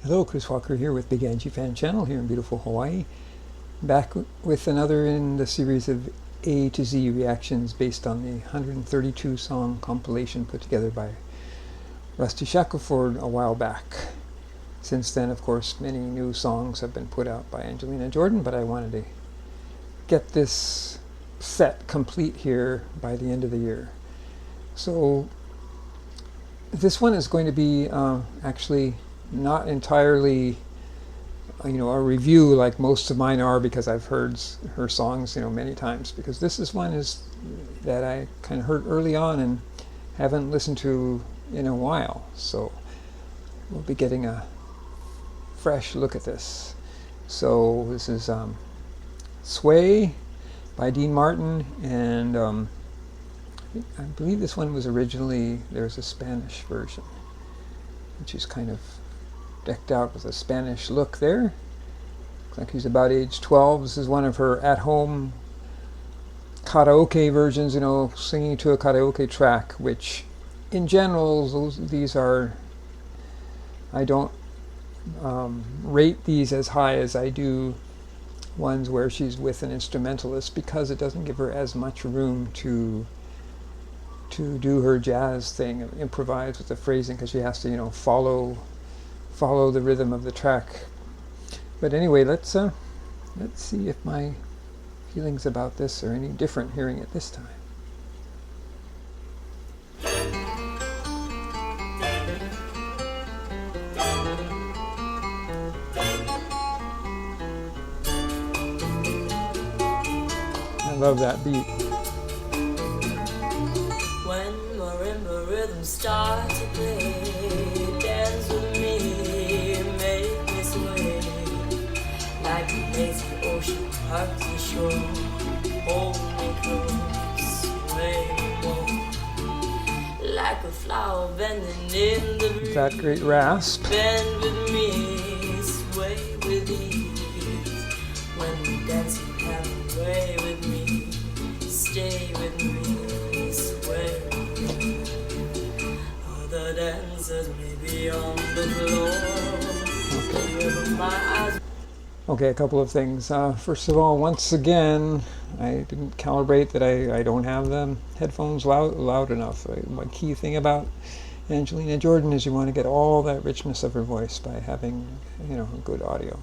Hello, Chris Walker here with Big Angie Fan Channel here in beautiful Hawaii. Back with another in the series of A to Z reactions based on the 132 song compilation put together by Rusty Shackelford a while back. Since then, of course, many new songs have been put out by Angelina Jordan, but I wanted to get this set complete here by the end of the year. So this one is going to be actually not entirely, a review like most of mine are, because I've heard her songs, many times. Because this is one that I kind of heard early on and haven't listened to in a while. So we'll be getting a fresh look at this. So this is Sway by Dean Martin, and I believe this one was originally, there's a Spanish version, which is kind of decked out with a Spanish look there. Looks like he's about age 12. This is one of her at-home karaoke versions, singing to a karaoke track, which in general, these are, I don't rate these as high as I do ones where she's with an instrumentalist, because it doesn't give her as much room to do her jazz thing, improvise with the phrasing, because she has to, follow the rhythm of the track. But anyway, let's see if my feelings about this are any different hearing it this time. I love that beat. When marimba rhythms start to play, dance with me, make me sway, like a lazy ocean hugs the shore, hold me close, sway me more, like a flower bending in the breeze. That great rasp. Bend with me, sway with ease, when we dance you have a way with me, stay with me, sway with me. Other dancers may be on the floor, my eyes. Okay, a couple of things. First of all, once again, I didn't calibrate that I don't have the headphones loud enough. One key thing about Angelina Jordan is you want to get all that richness of her voice by having, good audio.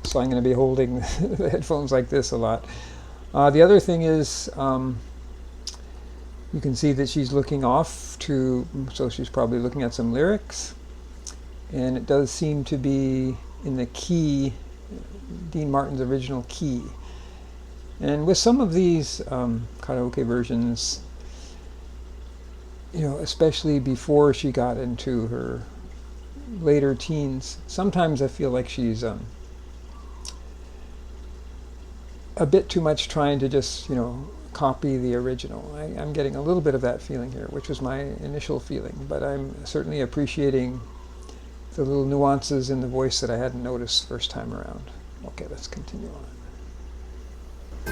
So I'm going to be holding the headphones like this a lot. The other thing is, you can see that she's looking off so she's probably looking at some lyrics. And it does seem to be in the key, Dean Martin's original key. And with some of these karaoke versions, especially before she got into her later teens, sometimes I feel like she's a bit too much trying to just, copy the original. I'm getting a little bit of that feeling here, which was my initial feeling, but I'm certainly appreciating the little nuances in the voice that I hadn't noticed first time around. Okay, let's continue on.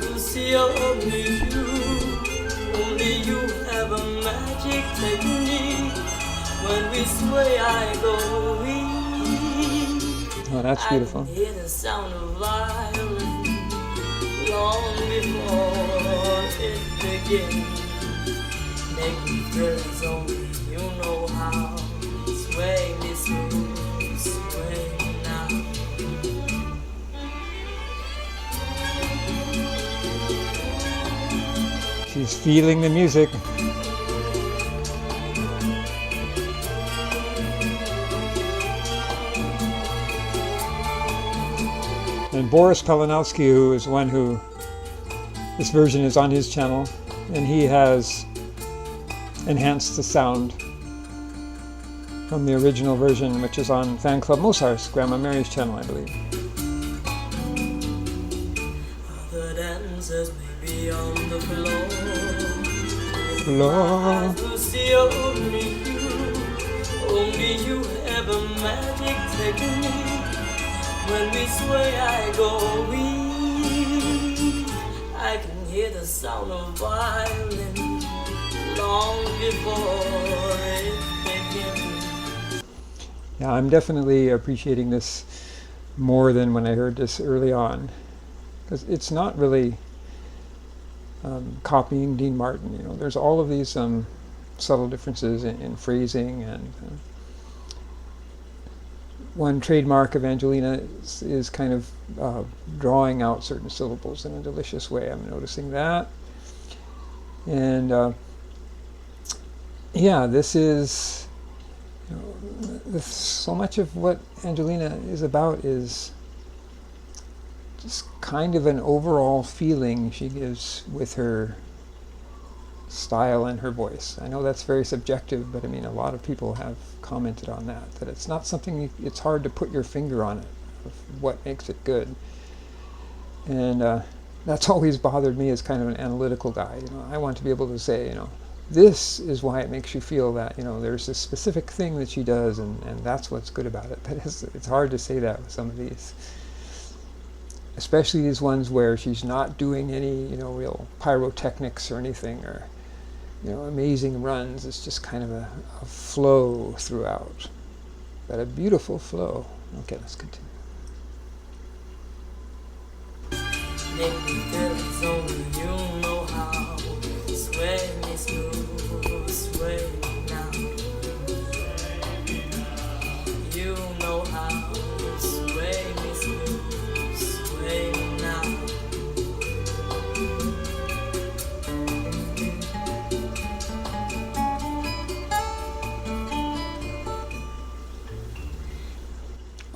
To see only you have a magic technique. When we sway, I go weak. Oh, that's beautiful. I can hear the sound of violin long before it begins. Make me feel as only you know how. Sway me smooth, sway me now. She's feeling the music. And Boris Kalinowski, who is one who, this version is on his channel, and he has enhanced the sound from the original version, which is on Fan Club Mozart's, Grandma Mary's channel, I believe. Other dancers may be on the floor. Floor. To see only you have a magic technique. When we sway, I go weak. I can hear the sound of violin long before it begins. Yeah, I'm definitely appreciating this more than when I heard this early on, because it's not really copying Dean Martin. You know, there's all of these subtle differences in phrasing, and one trademark of Angelina is kind of drawing out certain syllables in a delicious way. I'm noticing that. And yeah, this is, you know, so much of what Angelina is about is just kind of an overall feeling she gives with her style and her voice. I know that's very subjective, but I mean, a lot of people have commented on that it's not something it's hard to put your finger on it, of what makes it good. And that's always bothered me as kind of an analytical guy. You know, I want to be able to say, you know, this is why it makes you feel that, you know, there's this specific thing that she does, and that's what's good about it. But it's hard to say that with some of these, especially these ones where she's not doing any, you know, real pyrotechnics or anything, or, you know, amazing runs. It's just kind of a flow throughout, but a beautiful flow. Okay, let's continue. Make me feel it's only you know how. Sway me smooth, sway me now. You know how. Sway me smooth, sway me now.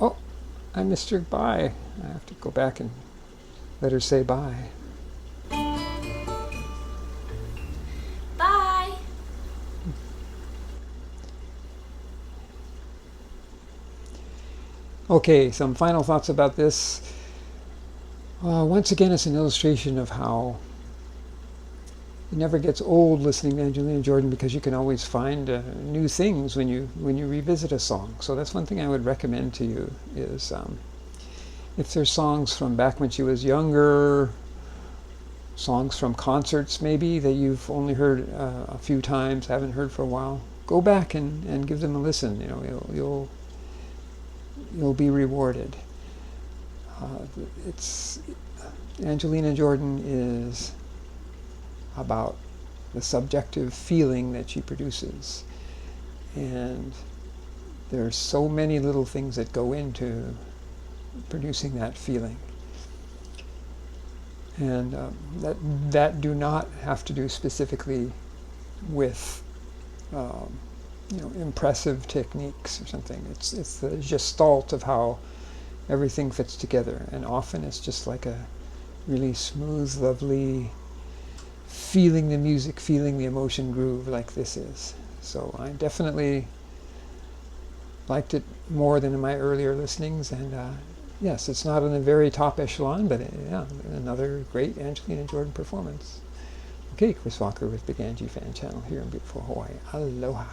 Oh, I missed her bye. I have to go back and let her say bye. Bye. Okay, some final thoughts about this. Once again, it's an illustration of how it never gets old listening to Angelina Jordan, because you can always find new things when you revisit a song. So that's one thing I would recommend to you is if there's songs from back when she was younger, songs from concerts maybe that you've only heard a few times, haven't heard for a while, go back and give them a listen. You know, you'll be rewarded. It's Angelina Jordan is about the subjective feeling that she produces, and there's so many little things that go into producing that feeling, and that do not have to do specifically with you know, impressive techniques or something. It's the gestalt of how everything fits together, and often it's just like a really smooth, lovely feeling the music, feeling the emotion groove, like this is. So I definitely liked it more than in my earlier listenings, and yes, it's not in the very top echelon, but yeah, another great Angelina Jordan performance. Okay, Chris Walker with Big Angie Fan Channel here in beautiful Hawaii. Aloha.